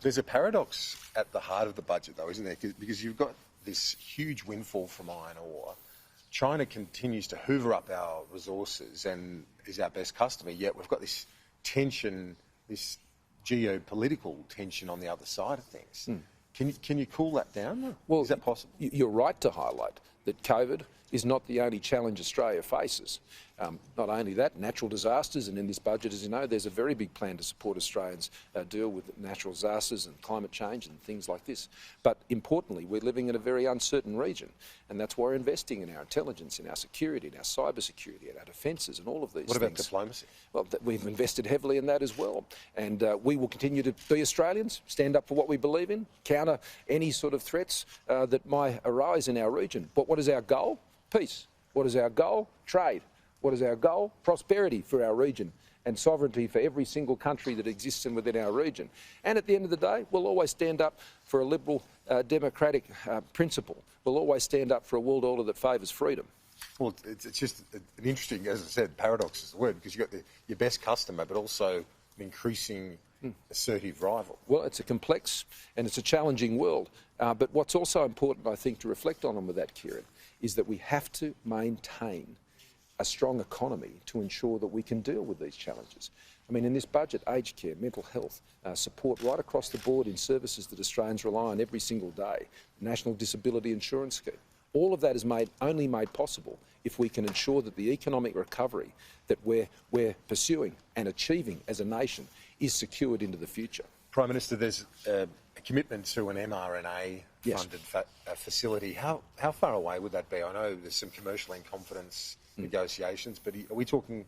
There's a paradox at the heart of the budget, though, isn't there? Because you've got this huge windfall from iron ore. China continues to hoover up our resources and is our best customer, yet we've got this tension, this geopolitical tension on the other side of things. Can you cool that down? Well, is that possible? You're right to highlight that COVID is not the only challenge Australia faces. Not only that, natural disasters, and in this budget, as you know, there's a very big plan to support Australians deal with natural disasters and climate change and things like this. But importantly, we're living in a very uncertain region, and that's why we're investing in our intelligence, in our security, in our cyber security, in our defences and all of these things. What about diplomacy? Well, we've invested heavily in that as well, and we will continue to be Australians, stand up for what we believe in, counter any sort of threats that might arise in our region. But what is our goal? Peace. What is our goal? Trade. What is our goal? Prosperity for our region and sovereignty for every single country that exists within our region. And at the end of the day, we'll always stand up for a liberal democratic principle. We'll always stand up for a world order that favours freedom. Well, it's just an interesting, as I said, paradox is the word, because you've got your best customer, but also an increasing assertive rival. Well, it's a complex and it's a challenging world. But what's also important, I think, to reflect on with that, Kieran, is that we have to maintain a strong economy to ensure that we can deal with these challenges. I mean, in this budget, aged care, mental health, support right across the board in services that Australians rely on every single day, the National Disability Insurance Scheme, all of that is only made possible if we can ensure that the economic recovery that we're pursuing and achieving as a nation is secured into the future. Prime Minister, there's a commitment to an mRNA-funded facility. How far away would that be? I know there's some commercial in confidence negotiations, but are we talking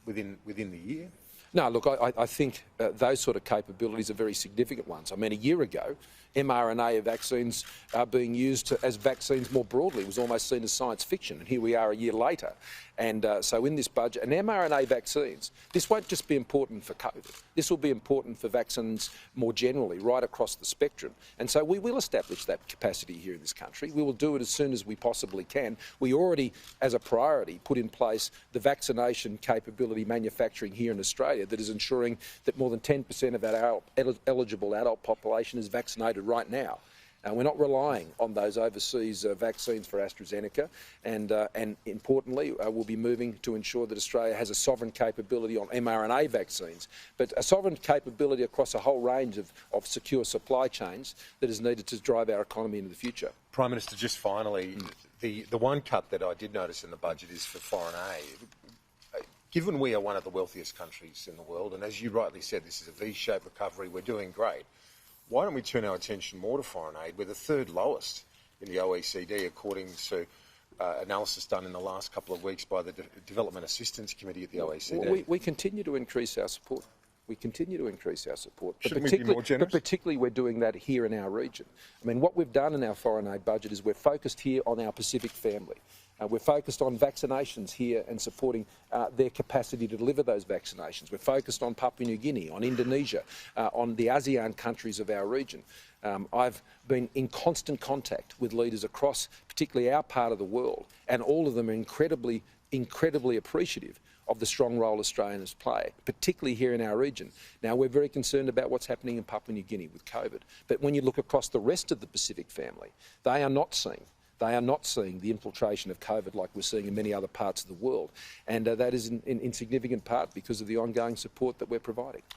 within the year? No, look, I think those sort of capabilities are very significant ones. I mean, a year ago, mRNA vaccines are being used as vaccines more broadly. It was almost seen as science fiction, and here we are a year later. And so in this budget, and mRNA vaccines, this won't just be important for COVID. This will be important for vaccines more generally, right across the spectrum. And so we will establish that capacity here in this country. We will do it as soon as we possibly can. We already, as a priority, put in place the vaccination capability manufacturing here in Australia that is ensuring that more than 10% of our eligible adult population is vaccinated right now. We're not relying on those overseas vaccines for AstraZeneca, and importantly, we'll be moving to ensure that Australia has a sovereign capability on mRNA vaccines, but a sovereign capability across a whole range of secure supply chains that is needed to drive our economy into the future. Prime Minister, just finally, the one cut that I did notice in the budget is for foreign aid. Given we are one of the wealthiest countries in the world, and as you rightly said, this is a V-shaped recovery, we're doing great. Why don't we turn our attention more to foreign aid? We're the third lowest in the OECD, according to analysis done in the last couple of weeks by the Development Assistance Committee at the OECD. Well, we continue to increase our support. We continue to increase our support. Shouldn't we be more generous? But particularly we're doing that here in our region. I mean, what we've done in our foreign aid budget is we're focused here on our Pacific family. We're focused on vaccinations here and supporting their capacity to deliver those vaccinations. We're focused on Papua New Guinea, on Indonesia, on the ASEAN countries of our region. I've been in constant contact with leaders across particularly our part of the world, and all of them are incredibly appreciative of the strong role Australians play, particularly here in our region. Now, we're very concerned about what's happening in Papua New Guinea with COVID. But when you look across the rest of the Pacific family, they are not seeing the infiltration of COVID like we're seeing in many other parts of the world. And that is in significant part because of the ongoing support that we're providing.